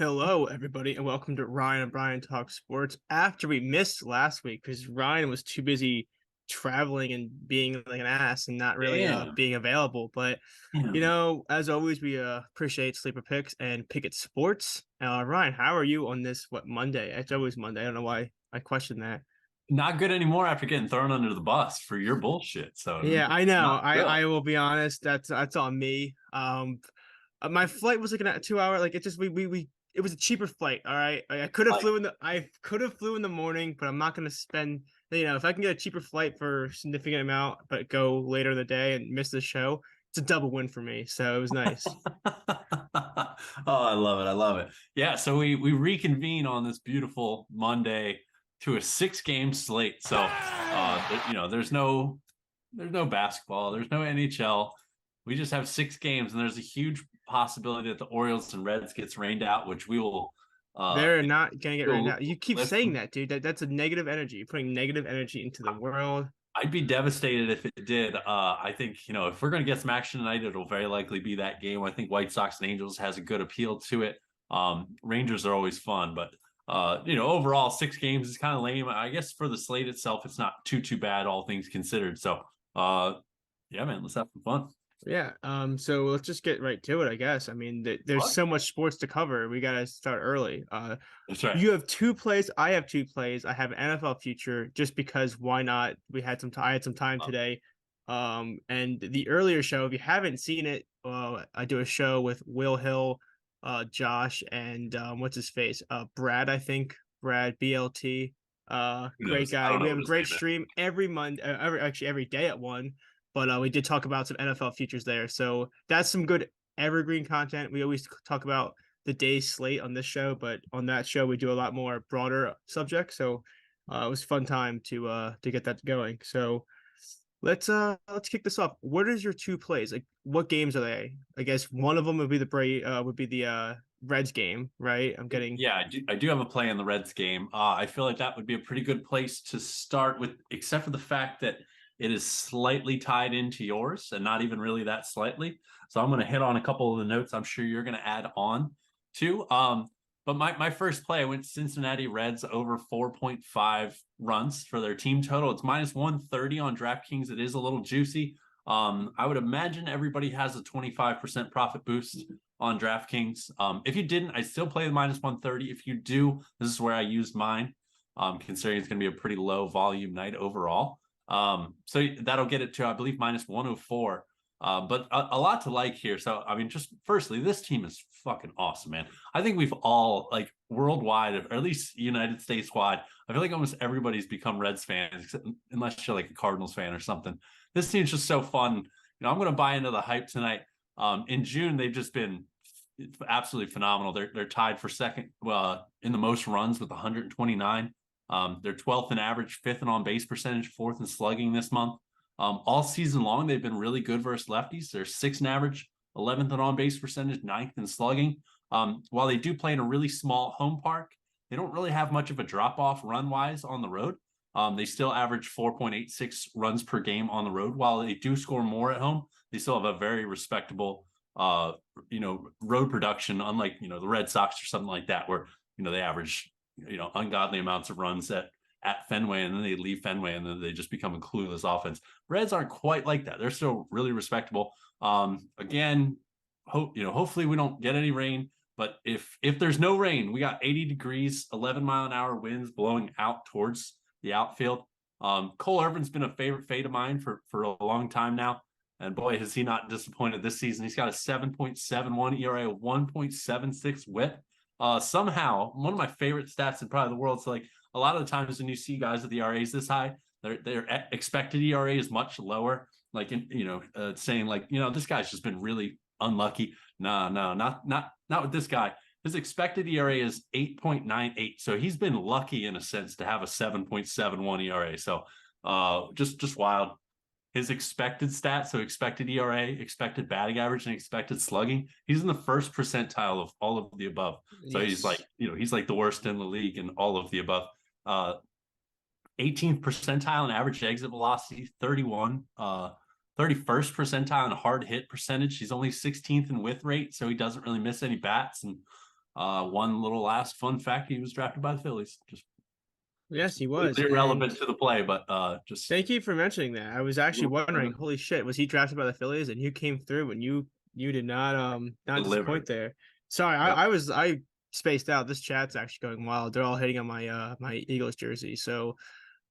Hello, everybody, and welcome to Ryan and Brian Talk Sports. After we missed last week because Ryan was too busy traveling and being like an ass and not really Damn. being available. But Damn. as always, we appreciate Sleeper Picks and Pickett Sports. Ryan, how are you on this Monday? It's always Monday. I don't know why I question that. Not good anymore after getting thrown under the bus for your bullshit. So Yeah, I know. not good. I will be honest. That's on me. My flight was like a 2 hour. Like it just we it was a cheaper flight. All right, I could have Like, flew in the I could have flew in the morning, but I'm not gonna spend. If I can get a cheaper flight for a significant amount, but go later in the day and miss the show, it's a double win for me. So it was nice. oh, I love it. I love it. Yeah. So we reconvene on this beautiful Monday to a 6 game slate. So there's no basketball, there's no NHL. We just have 6 games, and there's a huge possibility that the Orioles and Reds gets rained out, which we will They're not gonna get rained we'll out. You keep saying listen. that, dude. That's a negative energy. You're putting negative energy into the world. I'd be devastated if it did. I think, if we're going to get some action tonight, it'll very likely be that game. I think White Sox and Angels has a good appeal to it. Rangers are always fun, but overall 6 games is kind of lame. I guess for the slate itself, it's not too bad, all things considered. So, yeah, man, let's have some fun. Yeah. So let's just get right to it, I guess. I mean, there's What? so much sports to cover. We gotta start early. That's right. You have two plays. I have two plays. I have an NFL future just because why not? I had some time Uh, today. And the earlier show, if you haven't seen it, I do a show with Will Hill, Josh, and what's his face? Brad, I think. Brad BLT. who Great knows? I guy. don't We know have what a his great name is. stream every Monday, every day at 1. But we did talk about some NFL futures there. So that's some good evergreen content. We always talk about the day's slate on this show, but on that show we do a lot more broader subjects. So it was a fun time to get that going. So let's kick this off. What is your two plays? Like what games are they? I guess one of them would be the Reds game, right? I'm getting Yeah, I do have a play in the Reds game. I feel like that would be a pretty good place to start with, except for the fact that it is slightly tied into yours and not even really that slightly. So I'm going to hit on a couple of the notes I'm sure you're going to add on to. But my first play, I went Cincinnati Reds over 4.5 runs for their team total. It's minus 130 on DraftKings. It is a little juicy. I would imagine everybody has a 25% profit boost on DraftKings. If you didn't, I still play the minus 130. If you do, this is where I used mine, considering it's going to be a pretty low volume night overall. So that'll get it to, I believe, minus 104. But a lot to like here. So, I mean, just firstly, this team is fucking awesome, man. I think we've all, like, worldwide, or at least United States wide, I feel like almost everybody's become Reds fans, unless you're like a Cardinals fan or something. This team's just so fun. I'm going to buy into the hype tonight. In June, they've just been absolutely phenomenal. They're tied for second in the most runs with 129. They're 12th in average, fifth in on base percentage, fourth in slugging this month. All season long, they've been really good versus lefties. They're sixth in average, 11th in on base percentage, ninth in slugging. While they do play in a really small home park, they don't really have much of a drop off run wise on the road. They still average 4.86 runs per game on the road. While they do score more at home, they still have a very respectable road production, unlike, the Red Sox or something like that, where, they average, ungodly amounts of runs at Fenway, and then they leave Fenway, and then they just become a clueless offense. Reds aren't quite like that. They're still really respectable. Again, hopefully we don't get any rain, but if there's no rain, we got 80 degrees, 11-mile-an-hour winds blowing out towards the outfield. Cole Irvin's been a favorite fade of mine for a long time now. And boy, has he not disappointed this season. He's got a 7.71 ERA, a 1.76 whip. Somehow, one of my favorite stats in probably the world. So, like, a lot of the times when you see guys with ERAs this high, their expected ERA is much lower. Like, saying like, this guy's just been really unlucky. No, not with this guy. His expected ERA is 8.98. So he's been lucky in a sense to have a 7.71 ERA. So just wild. His expected stats, so expected ERA, expected batting average, and expected slugging, he's in the first percentile of all of the above. So he's like, yes. he's like the worst in the league in all of the above. 18th percentile in average exit velocity, 31st percentile in hard hit percentage. He's only 16th in width rate, so he doesn't really miss any bats. And One little last fun fact: he was drafted by the Phillies. Yes, Just he was. completely And irrelevant to the play, but just thank you for mentioning that. I was actually little wondering, holy shit, was he drafted by the Phillies? And you came through and you did not disappoint delivered. there. Sorry, Yep. I spaced out. This chat's actually going wild. They're all hitting on my Eagles jersey. So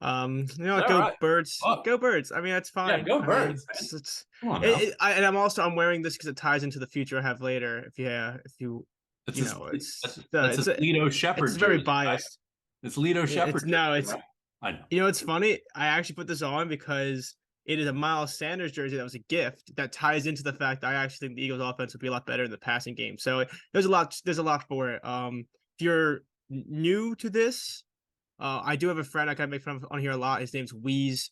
you know what, All go right. birds. Oh, Go birds. I mean, that's yeah, fine. go I mean, Birds, man. it's Come on now. and I'm wearing this because it ties into the future I have later. If you It's you his know, that's his Leto it's Shepherd very jersey, right? biased. It's Leto It's Shepherd no, jersey, it's right? I know. you know, it's funny. I actually put this on because it is a Miles Sanders jersey that was a gift that ties into the fact I actually think the Eagles offense would be a lot better in the passing game. So there's a lot for it. If you're new to this, I do have a friend I kind of make fun of on here a lot. His name's Weeze.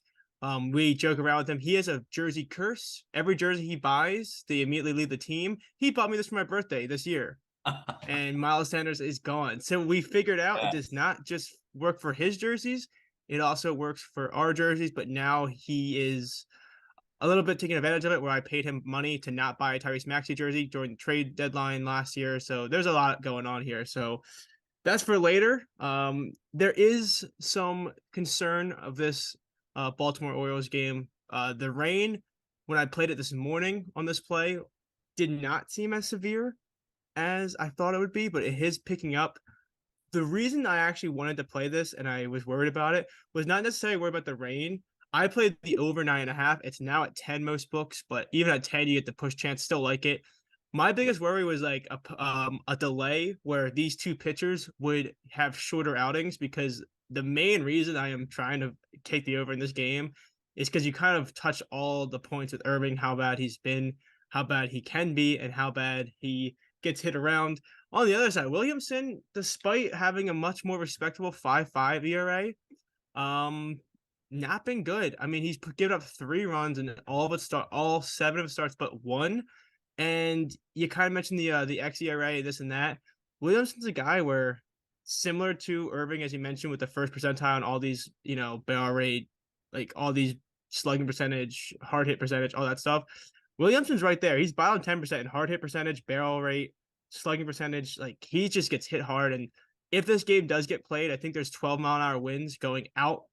We joke around with him. He has a jersey curse. Every jersey he buys, they immediately leave the team. He bought me this for my birthday this year, and Miles Sanders is gone. So we figured out it does Yes. not just work for his jerseys, it also works for our jerseys. But now he is a little bit taking advantage of it, where I paid him money to not buy a Tyrese Maxey jersey during the trade deadline last year. So there's a lot going on here. So that's for later. There is some concern of this Baltimore Orioles game. The rain, when I played it this morning on this play, did not seem as severe as I thought it would be, but it is picking up. The reason I actually wanted to play this and I was worried about it was not necessarily worried about the rain. I played the over 9.5. It's now at 10 most books, but even at 10, you get the push chance. Still like it. My biggest worry was like a delay where these two pitchers would have shorter outings, because the main reason I am trying to take the over in this game is because you kind of touch all the points with Irving, how bad he's been, how bad he can be, and how bad he gets hit around. On the other side, Williamson, despite having a much more respectable 5.5 ERA, um, not been good. I mean, he's given up 3 runs and all 7 of it starts but one. And you kind of mentioned the xERA, this and that. Williamson's a guy where, similar to Irving, as you mentioned, with the first percentile and all these, barrel rate, like all these slugging percentage, hard hit percentage, all that stuff. Williamson's right there. He's bottom 10% in hard hit percentage, barrel rate, slugging percentage. Like, he just gets hit hard. And if this game does get played, I think there's 12-mile-an-hour winds going out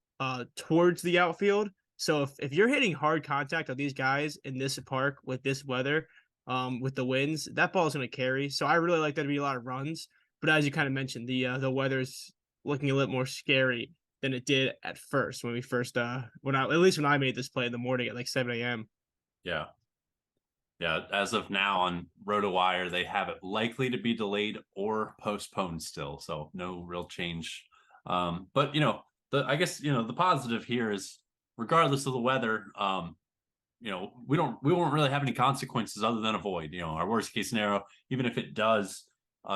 towards the outfield. So if you're hitting hard contact on these guys in this park with this weather, with the winds, that ball is going to carry. So I really like there to be a lot of runs. But as you kind of mentioned, the weather's looking a little more scary than it did at first when we first when I made this play in the morning at like 7 a.m. Yeah. Yeah. As of now on RotoWire, they have it likely to be delayed or postponed still. So no real change. But I guess the positive here is, regardless of the weather, we won't really have any consequences other than avoid. Our worst case scenario, even if it does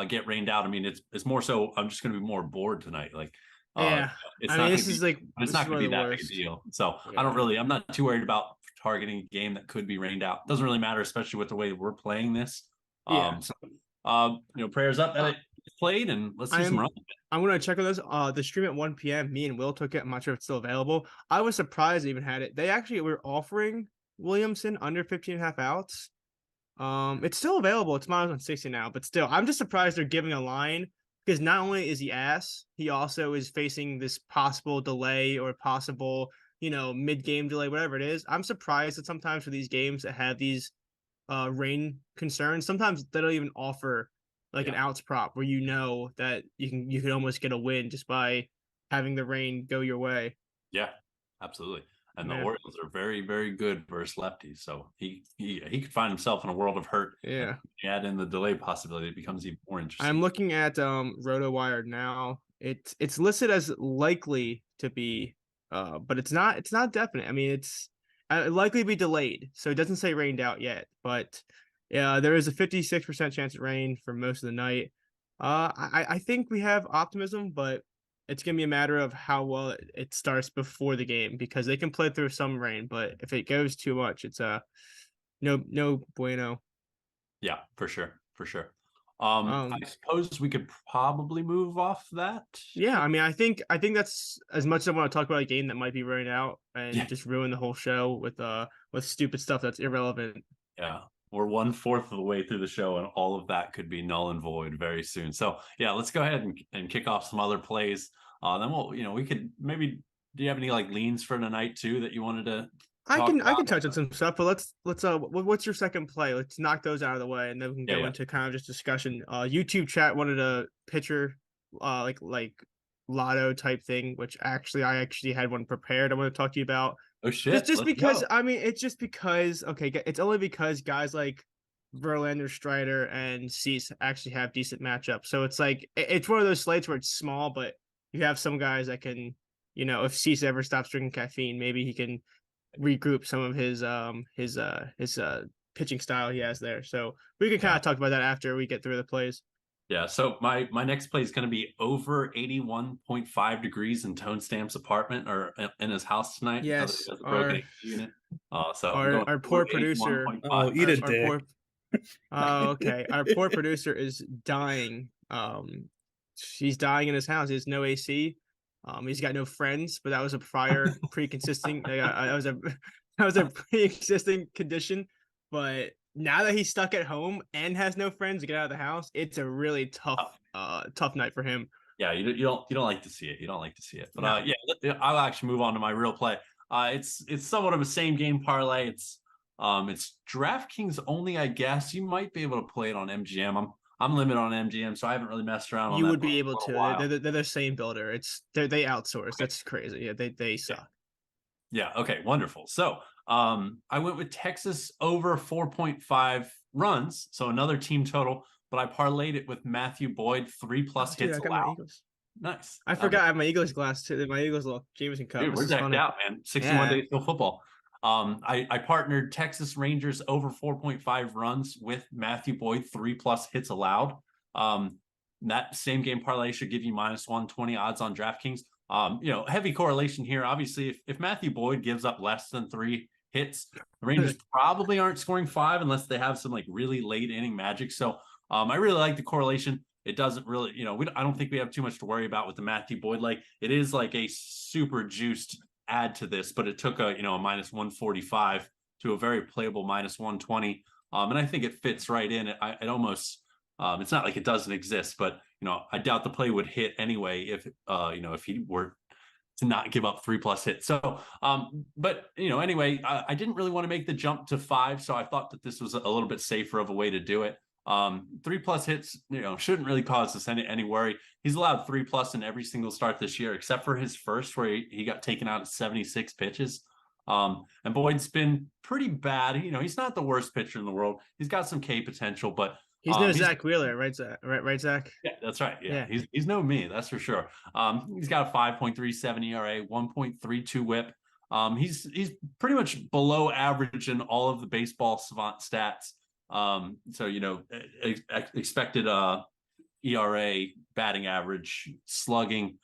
get rained out, I mean, it's more so I'm just going to be more bored tonight. Like, uh, Yeah, it's I mean, not going to be, it's this not is going one to of be the that big a worst. deal. So Yeah, I'm not too worried about targeting a game that could be rained out. Doesn't really matter, especially with the way we're playing this. yeah. So, prayers up that Uh, it played, and let's see some I'm runs. I'm gonna check on this. The stream at 1 p.m. Me and Will took it. I'm not sure if it's still available. I was surprised they even had it. They actually were offering Williamson under 15 and a half outs. It's still available. It's minus 160 now, but still, I'm just surprised they're giving a line, because not only is he ass, he also is facing this possible delay or possible, mid-game delay, whatever it is. I'm surprised that sometimes for these games that have these rain concerns, sometimes they don't even offer like an Yeah, outs prop where that you can almost get a win just by having the rain go your way. yeah, absolutely. And the Yeah, Orioles are very, very good versus lefties. So he could find himself in a world of hurt. And yeah. add in the delay possibility, it becomes even more I'm interesting. looking at RotoWire now. It's listed as likely to be, but it's not definite. I mean, it's likely to be delayed, so it doesn't say rained out yet. But yeah, there is a 56% chance it rain for most of the night. I think we have optimism, but it's gonna be a matter of how well it starts before the game, because they can play through some rain, but if it goes too much, it's no bueno. Yeah, for sure, for sure. Um, I suppose we could probably move off that. Yeah, I mean, I think that's as much as I want to talk about a game that might be running out and Yeah, just ruin the whole show with stupid stuff that's irrelevant. yeah. we're 1/4 of the way through the show, and all of that could be null and void very soon. So yeah, let's go ahead and kick off some other plays. Then we'll, we could maybe. Do you have any like leans for tonight too that you wanted to I talk can I about? can touch on some stuff, but let's what's your second play? Let's knock those out of the way, and then we can Yeah, go yeah. into kind of just discussion. YouTube chat wanted a pitcher, like lotto type thing, which I actually had one prepared. I want to talk to you about Oh just shit, just let's because go. I mean it's just because okay, it's only because guys like Verlander, Strider, and Cease actually have decent matchups. So it's like it's one of those slates where it's small, but you have some guys that can, if Cease ever stops drinking caffeine, maybe he can regroup some of his pitching style he has there. So we can kind Yeah. of talk about that after we get through the plays. Yeah, so my next play is going to be over 81.5 degrees in Tone Stamp's apartment or in his house tonight. Now that he Yes, has a broken our AC unit. So I'm our going our over poor producer, Oh, 81.5. eat a our dick. poor oh okay, our poor producer is dying. He's dying in his house. He has no AC. He's got no friends, but that was a prior pre-consisting. That was a that was a pre-existing condition. But now that he's stuck at home and has no friends to get out of the house, it's a really tough night for him. Yeah, you don't like to see it. You don't like to see it. But No, I'll actually move on to my real play. It's somewhat of a same game parlay. It's DraftKings only, I guess. You might be able to play it on MGM. I'm limited on MGM, so I haven't really messed around on you that would for a be able little to. while. They're the same builder. They outsource. Okay. That's crazy. Yeah, they Yeah. suck. Yeah. Okay. Wonderful. So I went with Texas over 4.5 runs. So another team total, but I parlayed it with Matthew Boyd, 3+ Oh, dude, hits I got my allowed. Eagles. Nice. I forgot I have my Eagles glass too. My Eagles little Jameson cup. Dude, This we're is decked funny. out, man. 61 Yeah, days till football. I partnered Texas Rangers over 4.5 runs with Matthew Boyd, 3+ hits allowed. That same game parlay should give you -120 odds on DraftKings. Heavy correlation here. Obviously, if Matthew Boyd gives up less than 3 hits, the Rangers probably aren't scoring 5 unless they have some like really late inning magic. So I really like the correlation. It doesn't really, I don't think we have too much to worry about with the Matthew Boyd. Like it is like a super juiced add to this, but it took a -145 to a very playable -120. And I think it fits right in. It almost it's not like it doesn't exist, but I doubt the play would hit anyway if he were to not give up 3+ hits. So, but anyway, I didn't really want to make the jump to 5, so I thought that this was a little bit safer of a way to do it. 3+ hits, shouldn't really cause us any worry. He's allowed 3+ in every single start this year, except for his first, where he got taken out at 76 pitches. And Boyd's been pretty bad. He's not the worst pitcher in the world. He's got some K potential, but he's no he's Zach Wheeler, right? Zach, right, Zach. yeah, that's right. Yeah, Yeah, he's no me, that's for sure. He's got a 5.37 ERA, 1.32 WHIP. He's pretty much below average in all of the baseball savant stats. So expected ERA, batting average, slugging,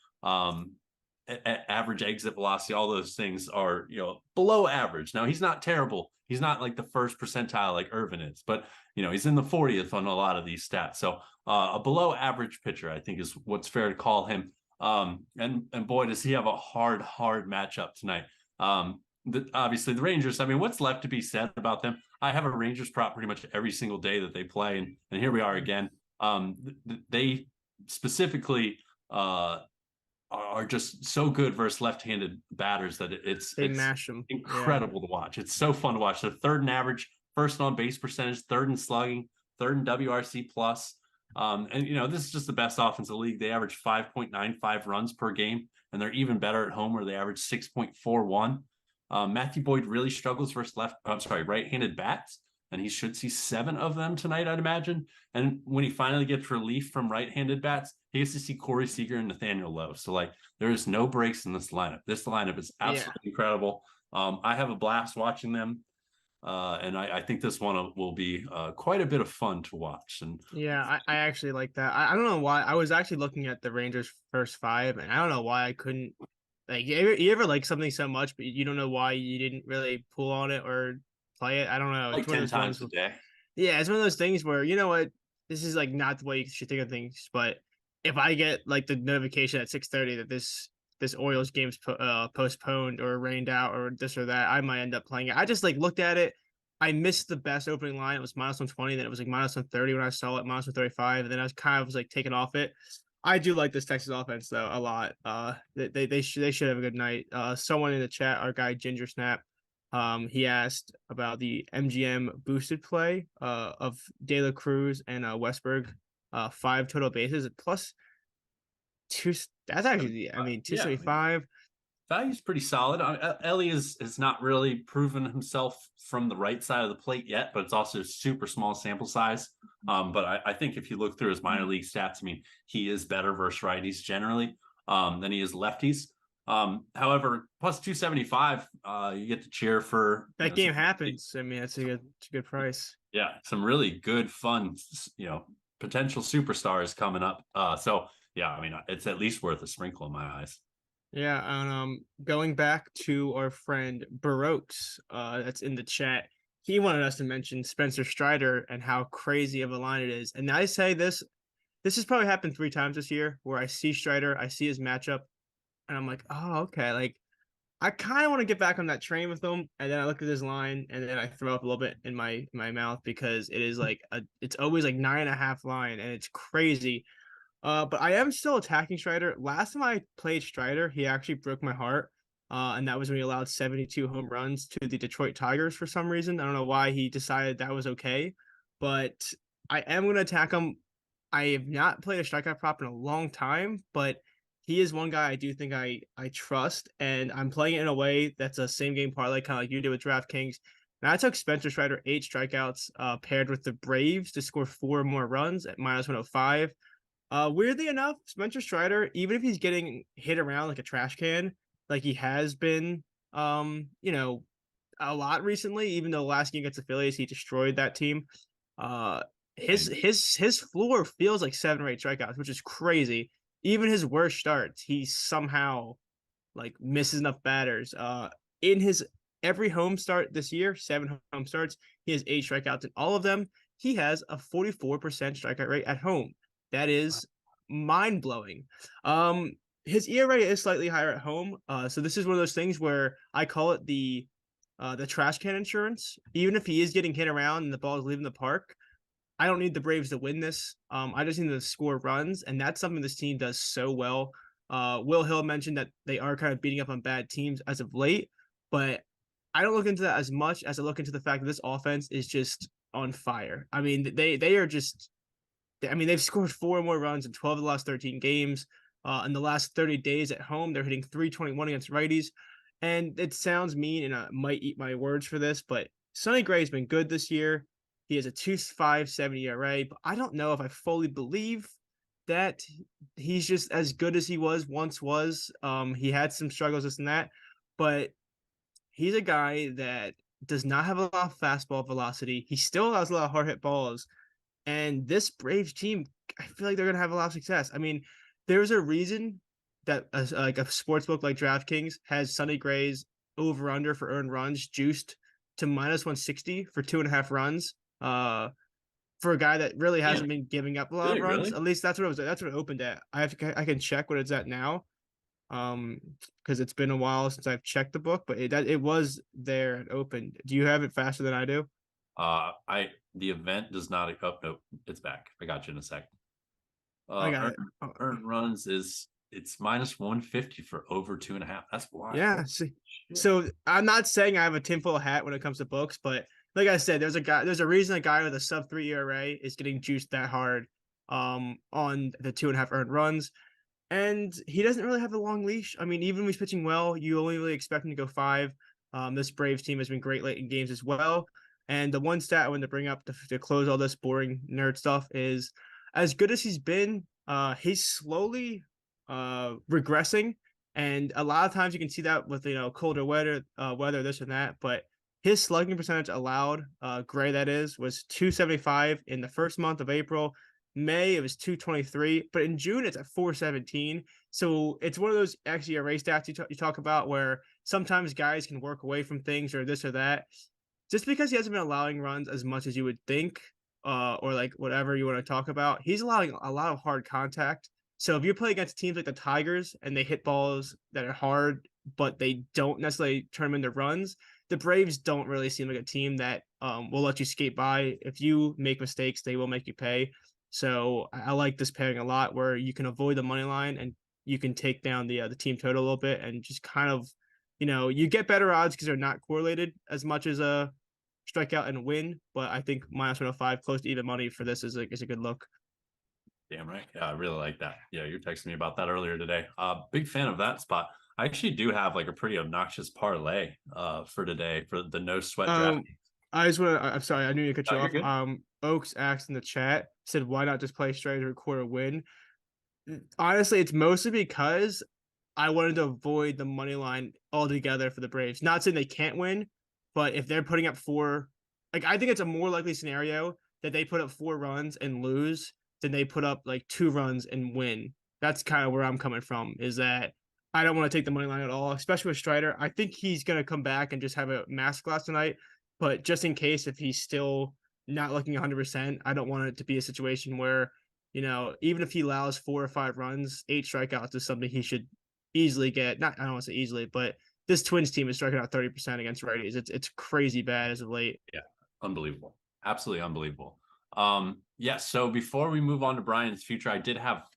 average exit velocity, all those things are below average. Now he's not terrible. He's not like the first percentile like Irvin is, but he's in the 40th on a lot of these stats. So a below average pitcher, I think, is what's fair to call him. And boy, does he have a hard matchup tonight. Obviously the Rangers, I mean, what's left to be said about them? I have a Rangers prop pretty much every single day that they play. And here we are again. They specifically are just so good versus left-handed batters that it's mash them. incredible to watch. It's so fun to watch. They're third in average, first on base percentage, third in slugging, third in WRC plus. And this is just the best offense in the league. They average 5.95 runs per game, and they're even better at home where they average 6.41. Matthew Boyd really struggles versus right-handed bats, and he should see 7 of them tonight, I'd imagine. And when he finally gets relief from right-handed bats, he gets to see Corey Seager and Nathaniel Lowe. So there is no breaks in this lineup. This lineup is absolutely incredible. I have a blast watching them. And I think this one will be quite a bit of fun to watch. And yeah, I actually like that. I don't know why. I was actually looking at the Rangers' first 5, and I don't know why I couldn't. Like, you ever like something so much, but you don't know why you didn't really pull on it or play it? I don't know. like It's one of 10 those times ones. a day. Yeah, it's one of those things where you know what, this is like not the way you should think of things. But if I get like the notification at 6:30 that this Orioles game's postponed or rained out or this or that, I might end up playing it. I just like looked at it. I missed the best opening line. It was -120. Then it was like -130 when I saw it, -135. And then I was kind of was like taken off it. I do like this Texas offense though a lot. They should have a good night. Someone in the chat, our guy Ginger Snap, he asked about the MGM boosted play of De La Cruz and Westberg, 5 total bases plus two. That's actually, I mean, Yeah, I mean, 275. value's pretty solid. Ellie is not really proven himself from the right side of the plate yet, but it's also super small sample size. But I think if you look through his minor league stats, I mean, he is better versus righties generally than he is lefties. However, plus 275, you get to cheer for That game happens. I mean, it's a good price. yeah, some really good fun, potential superstars coming up. So yeah, I mean, it's at least worth a sprinkle in my eyes. Yeah, and going back to our friend Barokes, that's in the chat. He wanted us to mention Spencer Strider and how crazy of a line it is. And I say this has probably happened 3 times this year where I see Strider, I see his matchup, and I'm like, oh, okay. Like I kind of want to get back on that train with him. And then I look at his line and then I throw up a little bit in my mouth because it is like it's always like 9.5 line and it's crazy. But I am still attacking Strider. Last time I played Strider, he actually broke my heart. And that was when he allowed 72 home runs to the Detroit Tigers for some reason. I don't know why he decided that was okay, but I am going to attack him. I have not played a strikeout prop in a long time, but he is one guy I do think I trust, and I'm playing it in a way that's a same game parlay, kind of like you did with DraftKings. And I took Spencer Strider 8 strikeouts, paired with the Braves to score 4 more runs at -105. Weirdly enough, Spencer Strider, even if he's getting hit around like a trash can, like he has been, you know, a lot recently, even though last game against the Phillies, he destroyed that team. Uh, his And his floor feels like 7 or 8 strikeouts, which is crazy. Even his worst starts, he somehow like misses enough batters. In his every home start this year, 7 home starts, he has 8 strikeouts in all of them. He has a 44% strikeout rate at home. That is mind blowing. His ERA is slightly higher at home. So this is one of those things where I call it the trash can insurance. Even if he is getting hit around and the ball is leaving the park, I don't need the Braves to win this. I just need to score runs, and that's something this team does so well. Will Hill mentioned that they are kind of beating up on bad teams as of late, but I don't look into that as much as I look into the fact that this offense is just on fire. I mean, they are just. I mean, they've scored 4 more runs in 12 of the last 13 games. In the last 30 days at home, they're hitting 321 against righties. And it sounds mean, and I might eat my words for this, but Sonny Gray's been good this year. He has a 2.57 ERA, but I don't know if I fully believe that he's just as good as he once was. He had some struggles, this and that, but he's a guy that does not have a lot of fastball velocity. He still has a lot of hard hit balls, and this Braves team, I feel like they're gonna have a lot of success. I mean, there's a reason that like a sports book like DraftKings has Sonny Gray's over under for earned runs juiced to -160 for 2.5 runs. For a guy that really yeah, hasn't been giving up a lot did of it runs. really? At least that's what it was. That's what it opened at. I can check what it's at now. Because it's been a while since I've checked the book, but it was there and opened. Do you have it faster than I do? I the event does not. Oh no, it's back. I got you in a sec. I got it. Earned runs is it's -150 for over 2.5. That's wild. Yeah. Holy shit. So I'm not saying I have a tinfoil hat when it comes to books, but like I said, there's a reason a guy with a sub 3 ERA is getting juiced that hard on the 2.5 earned runs. And he doesn't really have a long leash. I mean, even when he's pitching well, you only really expect him to go 5. This Braves team has been great late in games as well. And the one stat I wanted to bring up to close all this boring nerd stuff is as good as he's been, he's slowly regressing. And a lot of times you can see that with colder weather, this and that. But his slugging percentage allowed, Gray that is, was 275 in the first month of April. May it was 223, but in June it's at 417. So it's one of those actually erase stats you talk about where sometimes guys can work away from things or this or that. Just because he hasn't been allowing runs as much as you would think, or like whatever you want to talk about, he's allowing a lot of hard contact. So if you play against teams like the Tigers and they hit balls that are hard, but they don't necessarily turn them into runs, the Braves don't really seem like a team that will let you skate by. If you make mistakes, they will make you pay. So I like this pairing a lot, where you can avoid the money line and you can take down the team total a little bit and just kind of, you get better odds because they're not correlated as much as a strikeout and win. But I think -105, close to even money for this is a good look. Damn right. Yeah, I really like that. Yeah, you were texting me about that earlier today. Big fan of that spot. I actually do have like a pretty obnoxious parlay for today for the no sweat draft. Um, I just want to. I'm sorry, I knew you cut Oh, you you're off. good. Oaks asked in the chat, said, "Why not just play straight to record a win?" Honestly, it's mostly because I wanted to avoid the money line altogether for the Braves. Not saying they can't win, but if they're putting up four, like I think it's a more likely scenario that they put up 4 runs and lose than they put up like 2 runs and win. That's kind of where I'm coming from. Is that I don't want to take the money line at all, especially with Strider. I think he's gonna come back and just have a masterclass tonight. But just in case, if he's still not looking 100%, I don't want it to be a situation where, even if he allows 4 or 5 runs, 8 strikeouts is something he should easily get. Not, I don't want to say easily, but this Twins team is striking out 30% against righties. It's crazy bad as of late. Yeah, unbelievable. Absolutely unbelievable. Yeah, so before we move on to Brian's future, I did have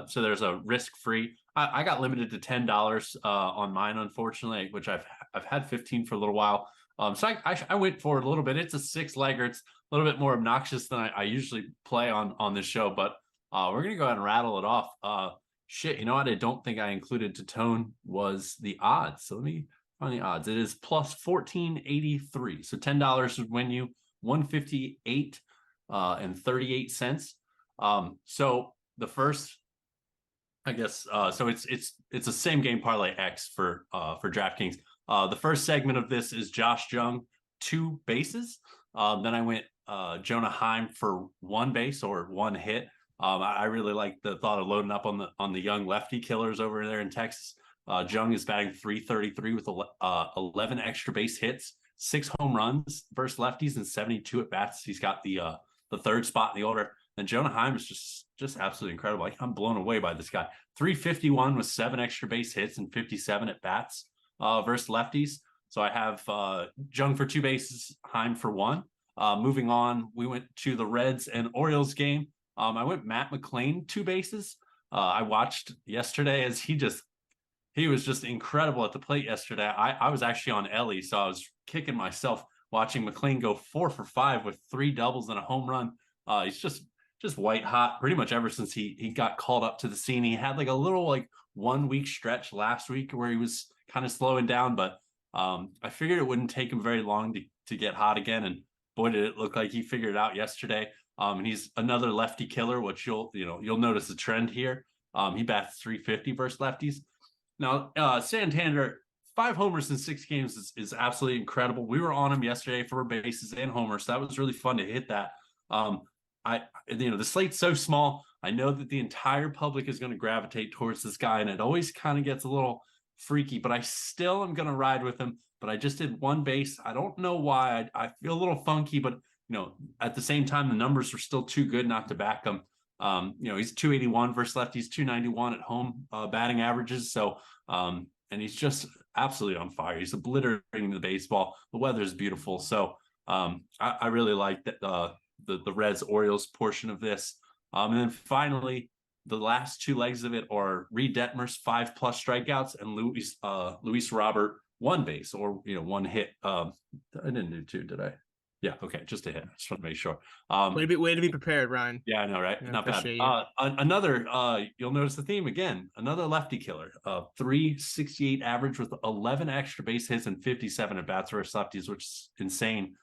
so there's a risk-free. I got limited to $10 on mine, unfortunately, which I've had 15 for a little while. So I went for it a little bit. It's a 6-legger. It's a little bit more obnoxious than I usually play on this show, but we're gonna go ahead and rattle it off. Shit, you know what? I don't think I included to tone was the odds. So let me find the odds. It is plus 1483. So $10 would win you 158 and 38 cents. So the first, I guess, so it's a same game parlay X for DraftKings. The first segment of this is Josh Jung 2 bases. Then I went Jonah Heim for 1 base or 1 hit. I really like the thought of loading up on the young lefty killers over there in Texas. Jung is batting .333 with 11 extra base hits, 6 home runs versus lefties, and 72 at bats. He's got the third spot in the order. And Jonah Heim is just absolutely incredible. I'm blown away by this guy. 351 with 7 extra base hits and 57 at bats versus lefties. So I have Jung for 2 bases, Heim for 1. Moving on, we went to the Reds and Orioles game. I went Matt McLain 2 bases. I watched yesterday as he was just incredible at the plate yesterday. I was actually on Ellie, so I was kicking myself watching McLean go 4 for 5 with 3 doubles and a home run. He's just white hot pretty much ever since he got called up to the scene. He had like a little like 1 week stretch last week where he was kind of slowing down, but I figured it wouldn't take him very long to get hot again. And boy, did it look like he figured it out yesterday. And he's another lefty killer, which you'll notice a trend here. He bats .350 versus lefties. Now, Santander, 5 homers in 6 games is absolutely incredible. We were on him yesterday for bases and homers. So that was really fun to hit that. The slate's so small. I know that the entire public is going to gravitate towards this guy, and it always kind of gets a little freaky, but I still am going to ride with him. But I just did 1 base. I don't know why. I feel a little funky, but at the same time, the numbers are still too good not to back him. He's 281 versus lefties, 291 at home batting averages. So, and he's just absolutely on fire. He's obliterating the baseball. The weather is beautiful. So, I really like that the Reds Orioles portion of this. And then finally, the last 2 legs of it are Reed Detmers 5+ strikeouts and Luis Robert 1 base or 1 hit. I didn't do 2, did I? Yeah, okay, just a hit. Just want to make sure. Way to be prepared, Ryan. Yeah, I know, right? Yeah, Not bad. you. Another, you'll notice the theme again. Another lefty killer. 368 average with 11 extra base hits and 57 at bats versus lefties, which is insane.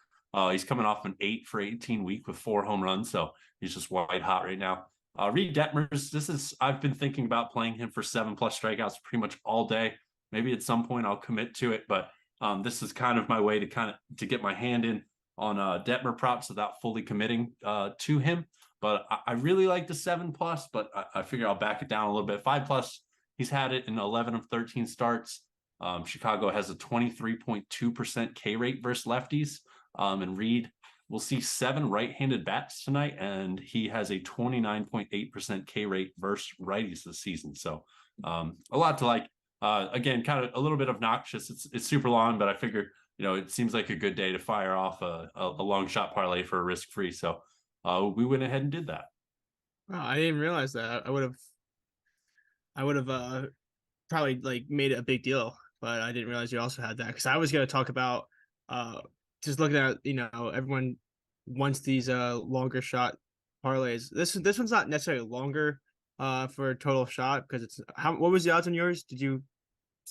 He's coming off an 8 for 18 week with 4 home runs, so he's just white hot right now. Reed Detmers, I've been thinking about playing him for 7+ strikeouts pretty much all day. Maybe at some point I'll commit to it, but this is kind of my way to get my hand in on Detmer props without fully committing to him. But I really like the 7+, but I figure I'll back it down a little bit. 5+, he's had it in 11 of 13 starts. Chicago has a 23.2% K rate versus lefties. And Reed will see 7 right-handed bats tonight, and he has a 29.8% K rate versus righties this season. So a lot to like. Again, kind of a little bit obnoxious. It's super long, but I figure it seems like a good day to fire off a long shot parlay for a risk free. So we went ahead and did that. Oh, I didn't realize that. I would have probably like made it a big deal, but I didn't realize you also had that because I was going to talk about uh just looking at everyone wants these longer shot parlays. This one's not necessarily longer for a total shot because it's how what was the odds on yours? Did you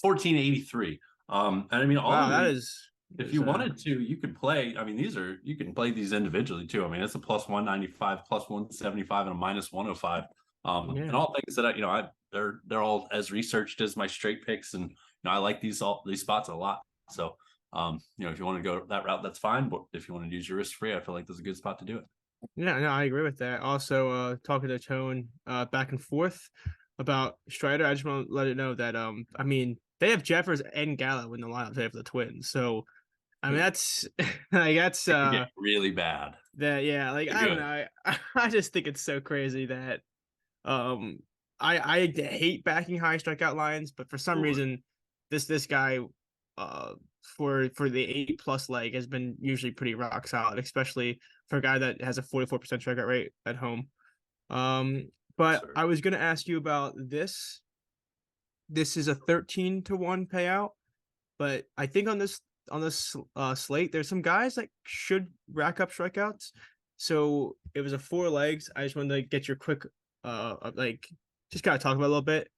1483. And I mean, all wow of that these, if is you wanted to, you could play. I mean, you can play these individually too. I mean, it's a plus 195, plus 175, and a minus 105. And yeah all things that they're all as researched as my straight picks, and I like these spots a lot. So if you want to go that route, that's fine. But if you want to use your risk free, I feel like this is a good spot to do it. yeah no I agree with that. Also talking to Tone back and forth about Strider, I just want to let it know that I mean they have Jeffers and Gallo in the lineup today for the Twins, so I mean, that's like that's It could get really bad. that yeah, like Pretty I don't good. know. I just think it's so crazy that um I hate backing high strikeout lines, but for some Ooh, reason this guy uh for the 8+ leg has been usually pretty rock solid, especially for a guy that has a 44% strikeout rate at home. But sir. I was gonna ask you about this. This is a 13-1 payout. But I think on this slate, there's some guys that should rack up strikeouts. So it was a four legs. I just wanted to get your quick like just kind of talk about a little bit.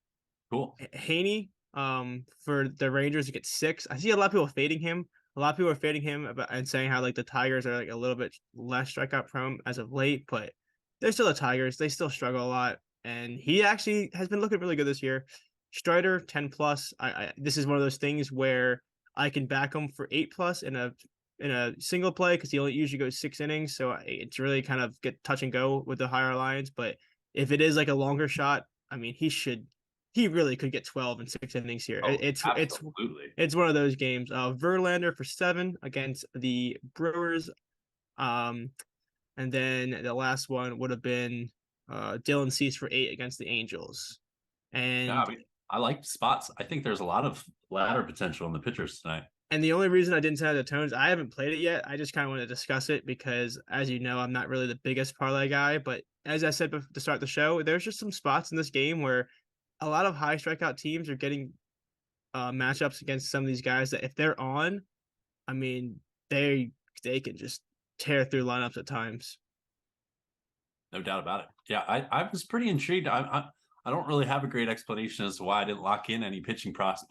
Cool. Haney, for the Rangers to get six. I see a lot of people fading him. A lot of people are fading him about and saying how like the Tigers are like a little bit less strikeout prone as of late, but they're still the Tigers. They still struggle a lot, and he actually has been looking really good this year. Strider 10 plus. I this is one of those things where I can back him for 8+ in a single play because he only usually goes 6 innings, so it's really kind of get touch and go with the higher lines. But if it is like a longer shot, I mean, he really could get 12 in 6 innings here. Oh, absolutely. It's one of those games. Verlander for 7 against the Brewers. Um, and then the last one would have been Dylan Cease for 8 against the Angels. Yeah, I And mean, I like spots. I think there's a lot of ladder potential in the pitchers tonight. and the only reason I didn't send out the tones, I haven't played it yet. I just kind of want to discuss it because, as you know, I'm not really the biggest parlay guy. But as I said to start the show, there's just some spots in this game where a lot of high strikeout teams are getting matchups against some of these guys that if they're on, I mean, they can just tear through lineups at times. No doubt about it. Yeah, I was pretty intrigued. I don't really have a great explanation as to why I didn't lock in any pitching props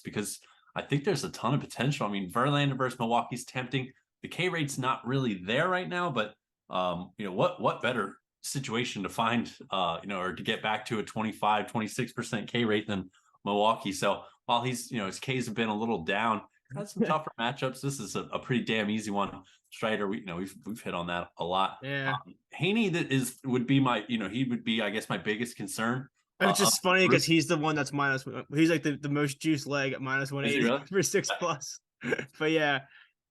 because I think there's a ton of potential. I mean, Verlander versus Milwaukee's tempting. The K rate's not really there right now, but what better situation to find or to get back to a 25-26% K rate than Milwaukee. So while his Ks have been a little down, had some tougher matchups. This is a pretty damn easy one. Strider, we've hit on that a lot. Yeah. Haney would be my he would be I guess my biggest concern. It's Of just the funny because group. he's the one that's minus. He's like the most juiced leg at minus Is he 180 really? for 6+. But yeah,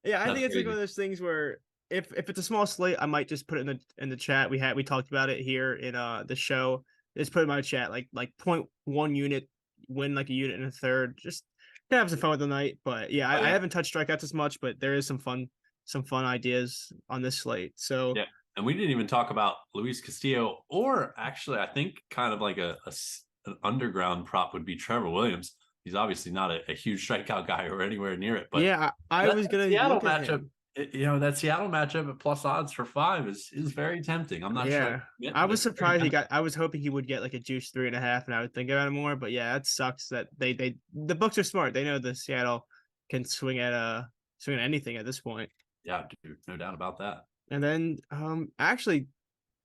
yeah, I That's think it's like one crazy. of those things where if it's a small slate, I might just put it in the chat. We talked about it here in the show. Just put it in my chat like point 1 unit, win like a unit and a third. Just have some fun with the night. But yeah, Oh I yeah, haven't touched strikeouts as much, but there is some fun ideas on this slate. So yeah. And we didn't even talk about Luis Castillo, or actually, I think kind of like an underground prop would be Trevor Williams. He's obviously not a huge strikeout guy or anywhere near it, but yeah, I that, was that gonna Seattle look at matchup, him. that Seattle matchup at plus odds for 5 is very tempting. I'm not sure I can Yeah. commit, I but was it's very surprised he tempting. got I was hoping he would get like a juice 3.5 and I would think about it more. But yeah, that sucks that they the books are smart. They know the Seattle can swing at anything at this point. Yeah, dude, no doubt about that. And then actually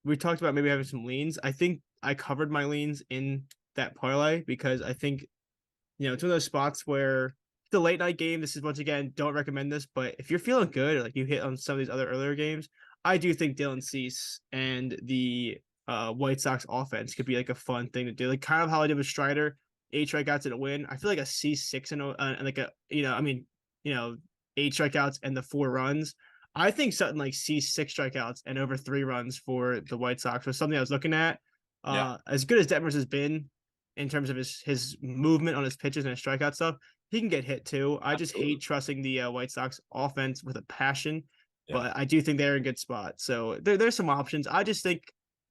we talked about maybe having some leans. I think I covered my leans in that parlay because I think it's one of those spots where the late night game, this is once again, don't recommend this, but if you're feeling good or like you hit on some of these other earlier games, I do think Dylan Cease and the White Sox offense could be like a fun thing to do. Like kind of how I did with Strider, 8 strikeouts and a win. I feel like a C6 and like I mean, 8 strikeouts and the 4 runs. I think something like C6 strikeouts and over 3 runs for the White Sox was something I was looking at. Yeah, As good as Detmers has been, in terms of his movement on his pitches and his strikeout stuff. He can get hit too. I just hate Absolutely. trusting the White Sox offense with a passion, Yeah. but I do think they're in a good spot. So there's some options. I just think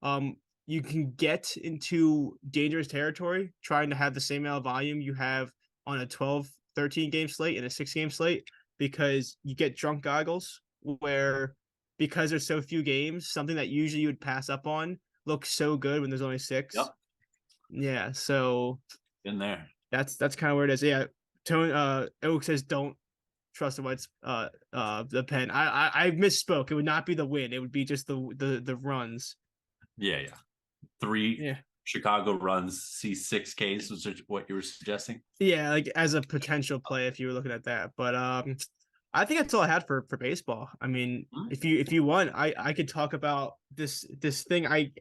um, you can get into dangerous territory trying to have the same amount of volume you have on a 12, 13 game slate and a 6 game slate because you get drunk goggles where because there's so few games, something that usually you would pass up on looks so good when there's only six. Yep. Yeah, so In there. that's kind of where it is. Yeah, Tone Oak says don't trust the Whites the pen. I misspoke. It would not be the win. It would be just the runs. Yeah, yeah. 3 Yeah. Chicago runs, see 6 Ks was what you were suggesting. Yeah, like as a potential play if you were looking at that. But I think that's all I had for baseball. I mean, Mhm. if you want, I could talk about this thing. I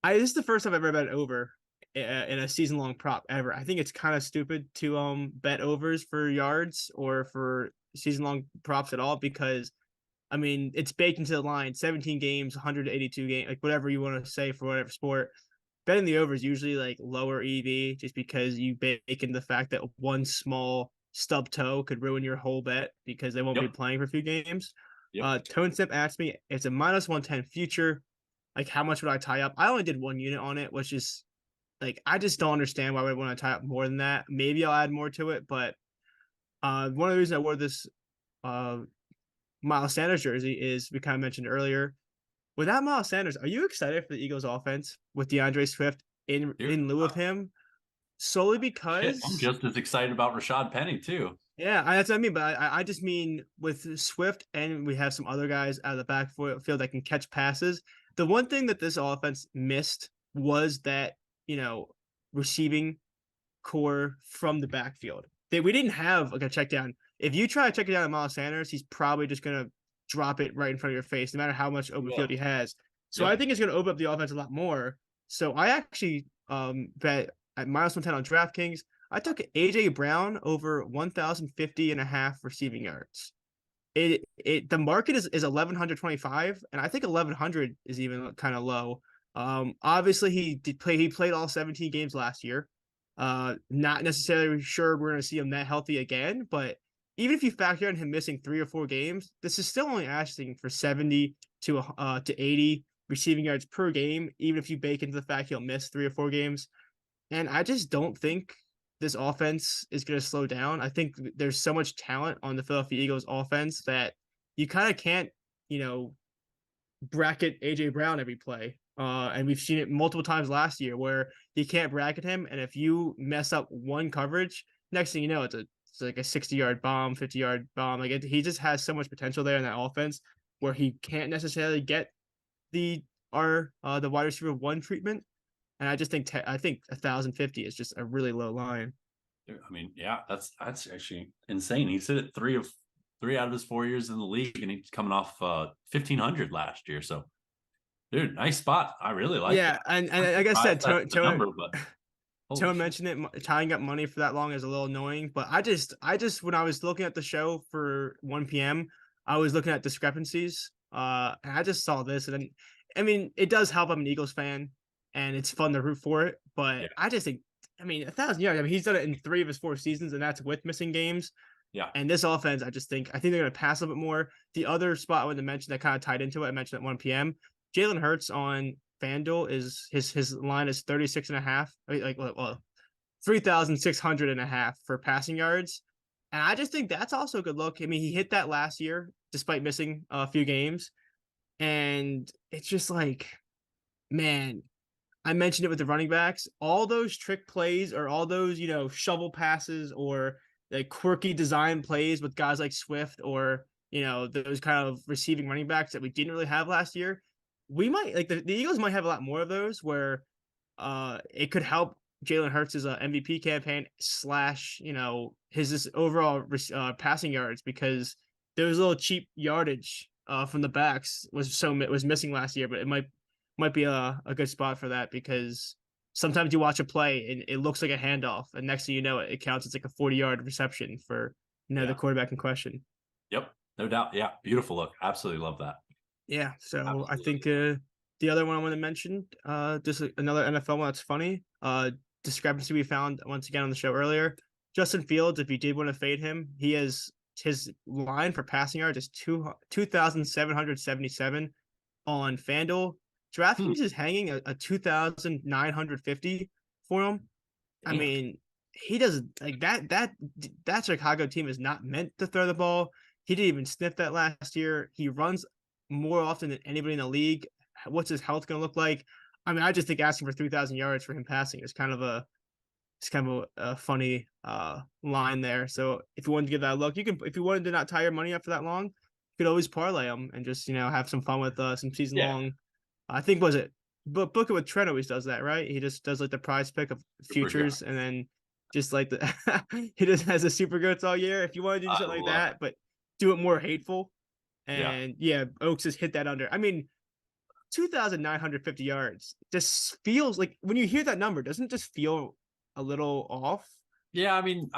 this is the first time I've ever bet over in a season long prop ever. I think it's kind of stupid to bet overs for yards or for season long props at all because I mean it's baked into the line. 17 games, 182 games, like whatever you want to say for whatever sport. Betting the over is usually like lower EV just because you bake in the fact that one small stub toe could ruin your whole bet because they won't be Yep. playing for a few games. Yep. Tone Step asked me, it's a minus 110 future. Like, how much would I tie up? I only did 1 unit on it, which is like, I just don't understand why I would want to tie up more than that. Maybe I'll add more to it, but one of the reasons I wore this uh, Miles Sanders jersey is we kind of mentioned earlier. Without Miles Sanders, are you excited for the Eagles offense with DeAndre Swift Dude, in lieu of him? Solely shit, I'm because just as excited about Rashad Penny too. yeah, that's what I mean. But I just mean with Swift and we have some other guys out of the backfield that can catch passes. The one thing that this offense missed was that, you know, receiving core from the backfield. We didn't have like a check down. If you try to check it down at Miles Sanders, he's probably just gonna drop it right in front of your face, no matter how much open Yeah. field he has. So I Yep. think it's gonna open up the offense a lot more. So I actually bet at minus 110 on DraftKings. I took AJ Brown over 1,050 and a half receiving yards. The market is 1,125, and I think 1,100 is even kind of low. Obviously he played all 17 games last year. Not necessarily sure we're going to see him that healthy again, but even if you factor in him missing 3 or 4 games, this is still only asking for 70 to 80 receiving yards per game, even if you bake into the fact he'll miss 3 or 4 games. And I just don't think this offense is going to slow down. I think there's so much talent on the Philadelphia Eagles offense that you kind of can't, you know, bracket AJ Brown every play. And we've seen it multiple times last year where you can't bracket him, and if you mess up one coverage, next thing you know, it's like a 60-yard bomb, 50-yard bomb. Like he just has so much potential there in that offense where he can't necessarily get the the wide receiver one treatment. And I just think I think 1,050 is just a really low line. I mean, yeah, that's actually insane. He's hit it 3 out of his 4 years in the league, and he's coming off 1,500 last year. So, dude, nice spot. I really like Yeah, that. and I'm like I said, surprised that's the number, but holy Tone shit. mentioned it. Tying up money for that long is a little annoying, but I just when I was looking at the show for 1 p.m., I was looking at discrepancies. And I just saw this, and then, I mean, it does help. I'm an Eagles fan, and it's fun to root for it. Yeah, But I just think, I mean, 1,000 yards. I mean, he's done it in 3 of his 4 seasons, and that's with missing games. yeah. And this offense, I think they're going to pass a little bit more. The other spot I wanted to mention that kind of tied into it, I mentioned at 1 p.m. Jalen Hurts on FanDuel is his line is 36 and a half. Like well, 3,600 and a half for passing yards. And I just think that's also a good look. I mean, he hit that last year despite missing a few games. And it's just like, man, I mentioned it with the running backs. All those trick plays or all those, shovel passes or like quirky design plays with guys like Swift or, those kind of receiving running backs that we didn't really have last year. We might like the Eagles might have a lot more of those where it could help Jalen Hurts' MVP campaign slash, his this overall passing yards because there was a little cheap yardage from the backs was missing last year, but it might be a good spot for that because sometimes you watch a play and it looks like a handoff, and next thing you know, it counts as like a 40-yard reception for the Yeah. quarterback in question. Yep. No doubt. Yeah. Beautiful look. Absolutely love that. Yeah, so I think Absolutely. the other one I want to mention, just another NFL one that's funny. discrepancy we found once again on the show earlier. Justin Fields, if you did want to fade him, he is his line for passing yards is 2,777 on FanDuel. Hmm, DraftKings is hanging a 2,950 for him. I damn. mean, he doesn't like that Chicago team is not meant to throw the ball. He didn't even sniff that last year. He runs more often than anybody in the league. What's his health going to look like? I mean, I just think asking for 3,000 yards for him passing is kind of a funny line there. So if you wanted to give that a look, you can. If you wanted to not tie your money up for that long, you could always parlay them and just have some fun with some season Yeah, long. I think was it, but Booker with Trent always does that, right? He just does like the prize pick of super good. futures and then just like he just has a super goats all year. If you want to do I something like love that, but do it more hateful, Yeah. and yeah, Oaks has hit that under. I mean, 2,950 yards just feels like when you hear that number, doesn't it just feel a little off? Yeah, I mean,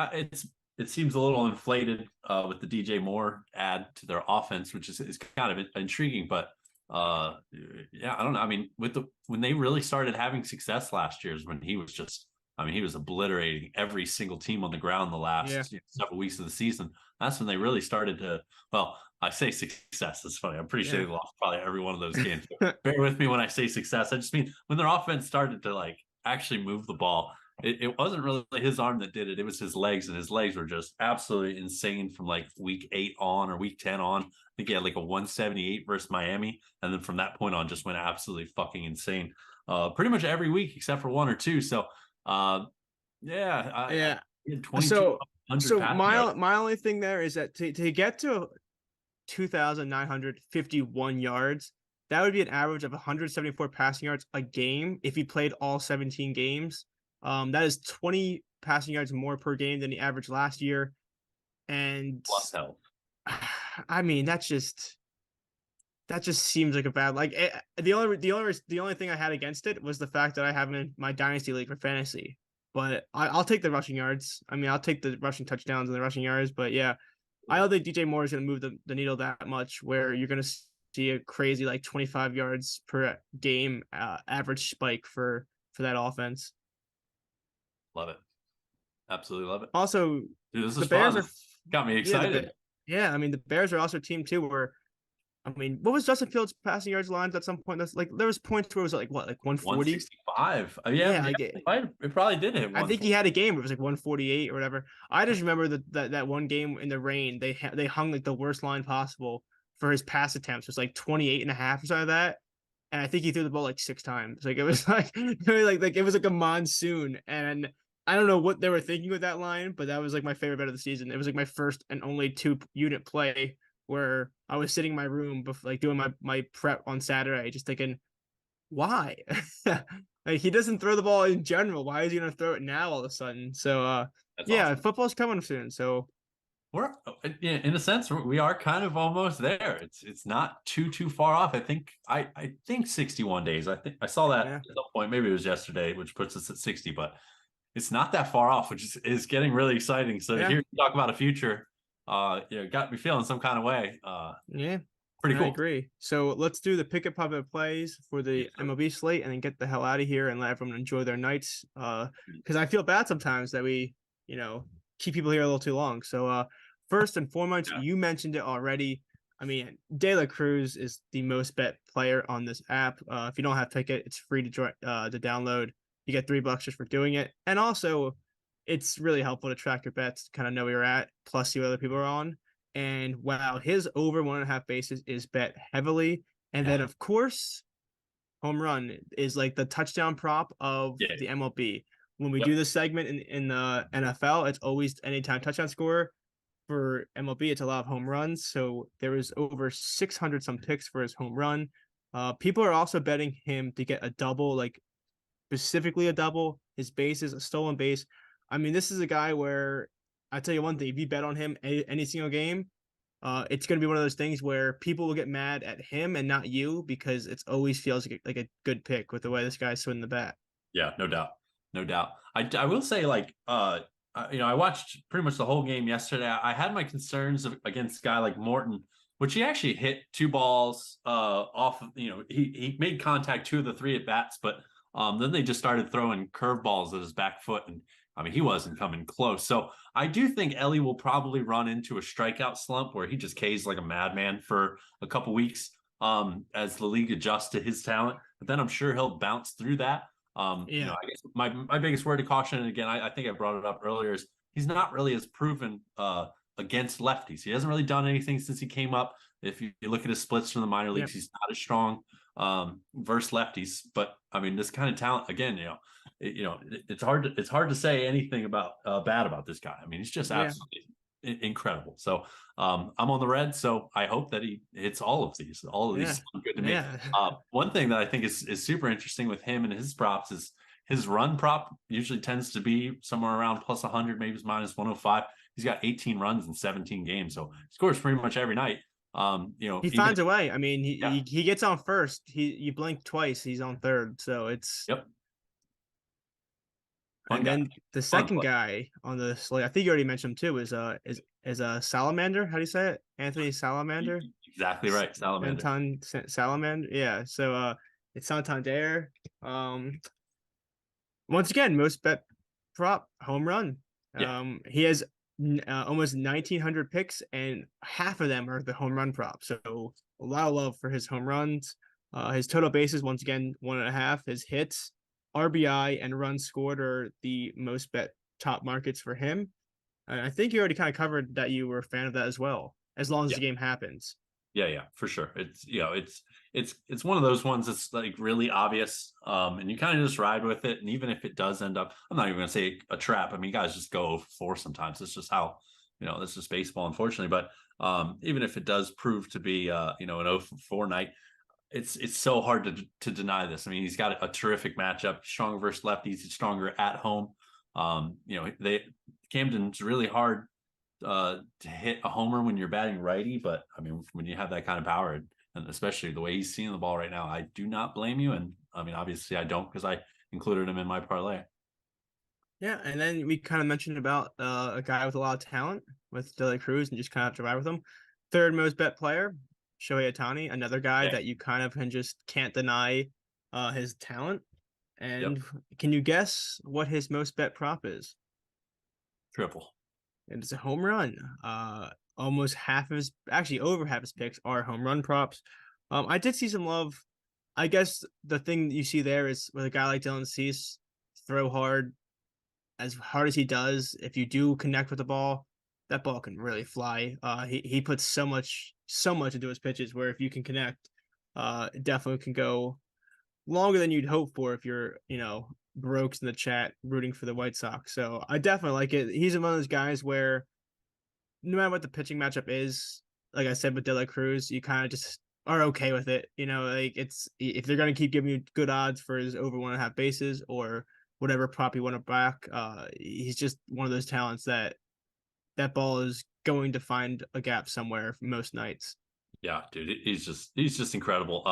it seems a little inflated with the DJ Moore add to their offense, which is kind of intriguing. But yeah, I don't know. I mean, when they really started having success last year is when he was just, I mean, he was obliterating every single team on the ground the Yeah, last several weeks of the season. That's when they really started to. Well, I say success. It's funny. I'm pretty sure yeah. they lost probably every one of those games. Bear with me when I say success. I just mean when their offense started to like actually move the ball. It wasn't really his arm that did it. It was his legs, and his legs were just absolutely insane from like week 8 on or week 10 on. I think he had like a 178 versus Miami, and then from that point on, just went absolutely fucking insane. Pretty much every week except for one or two. So, uh, yeah, I Yeah. had So 2,200 so passing yards. my only thing there is that to get to 2,951 yards, that would be an average of 174 passing yards a game if he played all 17 games. That is 20 passing yards more per game than the average last year. And Plus health. I mean, that just seems like a bad the only thing I had against it was the fact that I have him in my dynasty league for fantasy. But I'll take the rushing yards. I mean, I'll take the rushing touchdowns and the rushing yards. But yeah, I don't think DJ Moore is going to move the needle that much. Where you're going to see a crazy like 25 yards per game average spike for that offense. Love it. Absolutely love it. Also, Dude, this the is Bears fun. are Got me yeah excited. yeah. I mean, the Bears are also a team too where I mean, what was Justin Fields' passing yards lines at some point? That's like there was points where it was like what, like 140? 165. Yeah, Yeah, like it probably did hit I think 140. he had a game where it was like 148 or whatever. I just remember that one game in the rain, they hung like the worst line possible for his pass attempts. It was like 28 and a half or something like that. And I think he threw the ball like 6 times. Like it was like it was like a monsoon. And I don't know what they were thinking with that line, but that was like my favorite bet of the season. It was like my first and only 2 unit play where I was sitting in my room before, like doing my prep on Saturday, just thinking, why? Like he doesn't throw the ball in general. Why is he gonna throw it now all of a sudden? So That's yeah, awesome. football's coming soon. So We're yeah, in a sense we are kind of almost there. It's not too far off. I think 61 days. I think I saw that yeah. at some point. Maybe it was yesterday, which puts us at 60, but it's not that far off, which is getting really exciting. So to Yeah. hear you talk about a future, got me feeling some kind of way. Yeah. Pretty I cool. agree. So let's do the pick up public plays for Yes, the sir. MLB slate and then get the hell out of here and let everyone enjoy their nights. Because I feel bad sometimes that we, you know, keep people here a little too long. So first and foremost, Yeah. you mentioned it already. I mean, De La Cruz is the most bet player on this app. If you don't have Pickett, it's free to download. You get $3 just for doing it, and also it's really helpful to track your bets, kind of know where you're at, plus see what other people are on. And wow, his over 1.5 bases is bet heavily. And then, Yeah. of course, home run is like the touchdown prop of Yeah. the MLB. When we do Yep. this segment in the NFL, it's always anytime touchdown score. For MLB, it's a lot of home runs. So there was over 600 some picks for his home run. People are also betting him to get a double, like specifically a double, his bases, a stolen base. I mean, this is a guy where I tell you one thing: if you bet on him any single game, it's going to be one of those things where people will get mad at him and not you because it always feels like a good pick with the way this guy's swinging the bat. Yeah, no doubt. No doubt. I will say, like, I watched pretty much the whole game yesterday. I had my concerns against a guy like Morton, which he actually hit 2 balls off. He made contact 2 of the 3 at bats, but Then they just started throwing curveballs at his back foot, and I mean, he wasn't coming close. So I do think Ellie will probably run into a strikeout slump where he just Ks like a madman for a couple weeks as the league adjusts to his talent. But then I'm sure he'll bounce through that. Yeah. I guess my biggest word of caution, and again, I think I brought it up earlier, is he's not really as proven against lefties. He hasn't really done anything since he came up. If you look at his splits from the minor Yeah. leagues, he's not as strong versus lefties. But I mean, this kind of talent, again, it's hard to say anything about bad about this guy. I mean, he's just Yeah. absolutely incredible. So I'm on the Reds, so I hope that he hits all of these. All of these Yeah. sound good to me. Yeah. One thing that I think is super interesting with him and his props is his run prop usually tends to be somewhere around plus 100, maybe it's minus 105. He's got 18 runs in 17 games, so he scores pretty much every night. He Even finds a way. I mean, yeah, he gets on first. You blink twice, he's on third. So it's yep, fun and guy, then the fun second play. guy on the slate, I think you already mentioned him too, is Salamander. How do you say it? Anthony Salamander? Exactly right, Salamander. Salamander. Yeah. So it's Santander. Once again, most bet prop home run. Yeah, He has almost 1,900 picks, and half of them are the home run prop. So a lot of love for his home runs. His total bases, once again, 1.5. His hits, RBI, and runs scored are the most bet top markets for him. And I think you already kind of covered that you were a fan of that as well, as long as yeah. the game happens. Yeah, for sure. It's one of those ones that's like really obvious, and you kind of just ride with it. And even if it does end up, I'm not even going to say a trap. I mean, guys just go for sometimes. It's just how this is baseball, unfortunately. But even if it does prove to be an 0-4 night, it's so hard to deny this. I mean, he's got a terrific matchup, strong versus lefties. He's stronger at home. They Camden's really hard to hit a homer when you're batting righty, but I mean, when you have that kind of power, and especially the way he's seeing the ball right now, I do not blame you. And I mean, obviously, I don't because I included him in my parlay. Yeah, and then we kind of mentioned about a guy with a lot of talent with De La Cruz and just kind of have to ride with him. Third most bet player, Shohei Ohtani, another guy Yeah, that you kind of can just can't deny his talent. yep, And can you guess what his most bet prop is? triple. It's a home run. Almost half of his, actually over half his picks are home run props. I did see some love. I guess the thing you see there is with a guy like Dylan Cease, throw hard, as hard as he does, if you do connect with the ball, that ball can really fly. He puts so much into his pitches where if you can connect, it definitely can go longer than you'd hope for if you're, Brokes in the chat rooting for the White Sox. So I definitely like it. He's one of those guys where no matter what the pitching matchup is, like I said with De La Cruz, you kind of just are okay with it. Like it's if they're gonna keep giving you good odds for his over 1.5 bases or whatever prop you want to back, he's just one of those talents that ball is going to find a gap somewhere most nights. Yeah, dude, he's just incredible.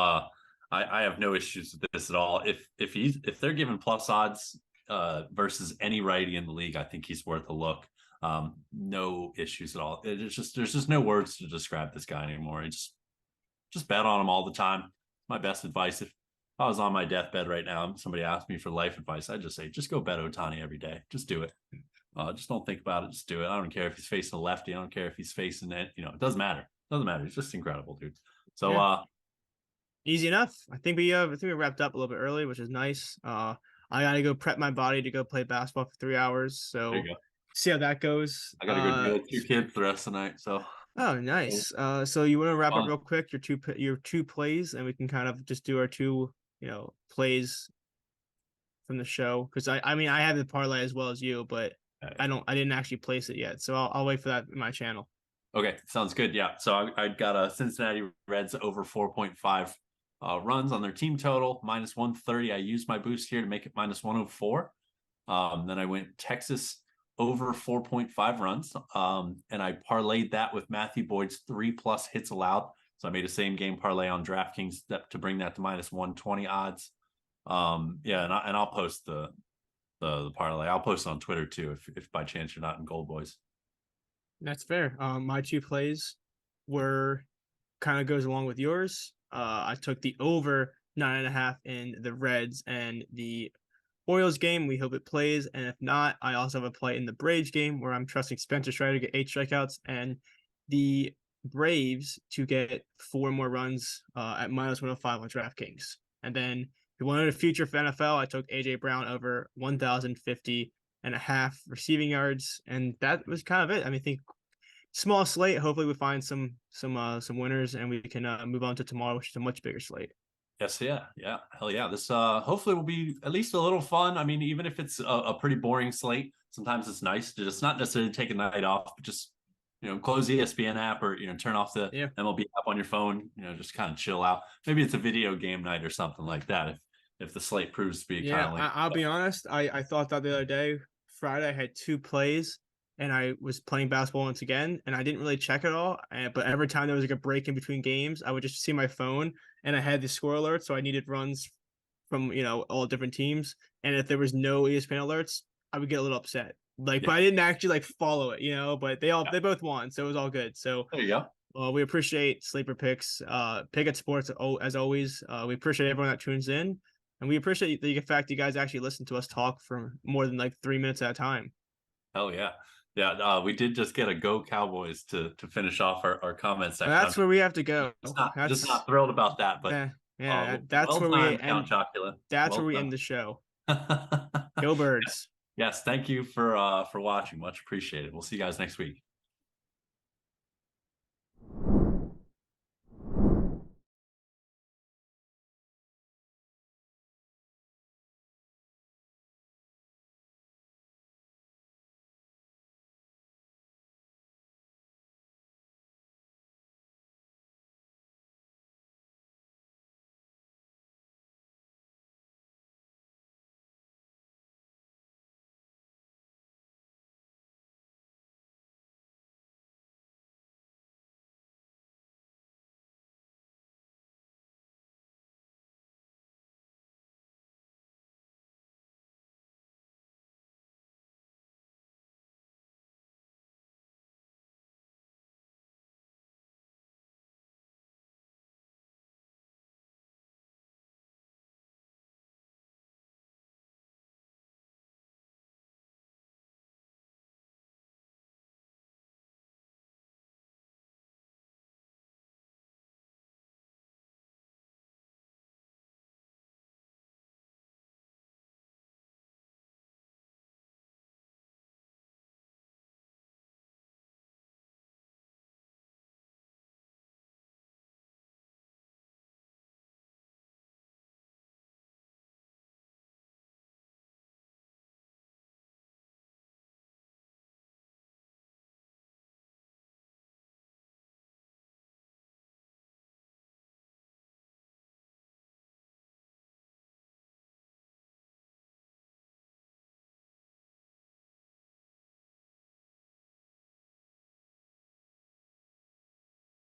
I have no issues with this at all. If they're giving plus odds versus any righty in the league, I think he's worth a look. No issues at all. There's just no words to describe this guy anymore. Just bet on him all the time. My best advice. If I was on my deathbed right now and somebody asked me for life advice, I'd just say, just go bet Ohtani every day. Just do it. Just don't think about it. Just do it. I don't care if he's facing a lefty. I don't care if he's facing it. It doesn't matter. Doesn't matter. He's just incredible, dude. So, Yeah, easy enough. I think we wrapped up a little bit early, which is nice. I gotta go prep my body to go play basketball for 3 hours. there So you go. see how that goes. I got to go deal with two kids the rest of the night. So, Oh, nice. So you want to wrap up fun. real quick your two plays, and we can kind of just do our two plays from the show because I mean I have the parlay as well as you, but I didn't actually place it yet, so I'll wait for that in my channel. Okay, sounds good. Yeah. So I got a Cincinnati Reds over 4.5 runs on their team total, minus 130. I used my boost here to make it minus 104. Then I went Texas over 4.5 runs. And I parlayed that with Matthew Boyd's 3+ hits allowed. So I made a same game parlay on DraftKings to bring that to minus 120 odds. Yeah, and I'll post the parlay. I'll post it on Twitter too if by chance you're not in GoldBoys. That's fair. My two plays were kind of goes along with yours. I took the over 9.5 in the Reds and the Orioles game. We hope it plays. And if not, I also have a play in the Braves game where I'm trusting Spencer Strider to get 8 strikeouts and the Braves to get 4 more runs at -105 on DraftKings. And then if you wanted a future for NFL, I took AJ Brown over 1,050.5 receiving yards. And that was kind of it. I mean, I think small slate. Hopefully we find some winners and we can move on to tomorrow, which is a much bigger slate. Yes, yeah, yeah, hell yeah. This hopefully will be at least a little fun. I mean, even if it's a pretty boring slate, sometimes it's nice to just not necessarily take a night off, but just close the ESPN app or turn off the Yeah. MLB app on your phone. Just kind of chill out. Maybe it's a video game night or something like that. If the slate proves to be kind Yeah, of like I'll be honest. I thought that the other day, Friday, I had 2 plays, and I was playing basketball once again, and I didn't really check it all. But every time there was like a break in between games, I would just see my phone, and I had the score alert, so I needed runs from all different teams. And if there was no ESPN alerts, I would get a little upset. Like, yeah, but I didn't actually like follow it, But yeah. they both won, so it was all good. So There you go. we appreciate Sleeper Picks, Pick at Sports as always. We appreciate everyone that tunes in, and we appreciate the fact you guys actually listen to us talk for more than like 3 minutes at a time. Hell yeah. Yeah, we did just get a Go Cowboys to finish off our comment section. I'm That's where we have to go. just That's not thrilled about that, but that's well where we timed, Count end. Chocula. That's where Well we done. end the show. Go Birds. Yes, thank you for watching. Much appreciated. We'll see you guys next week.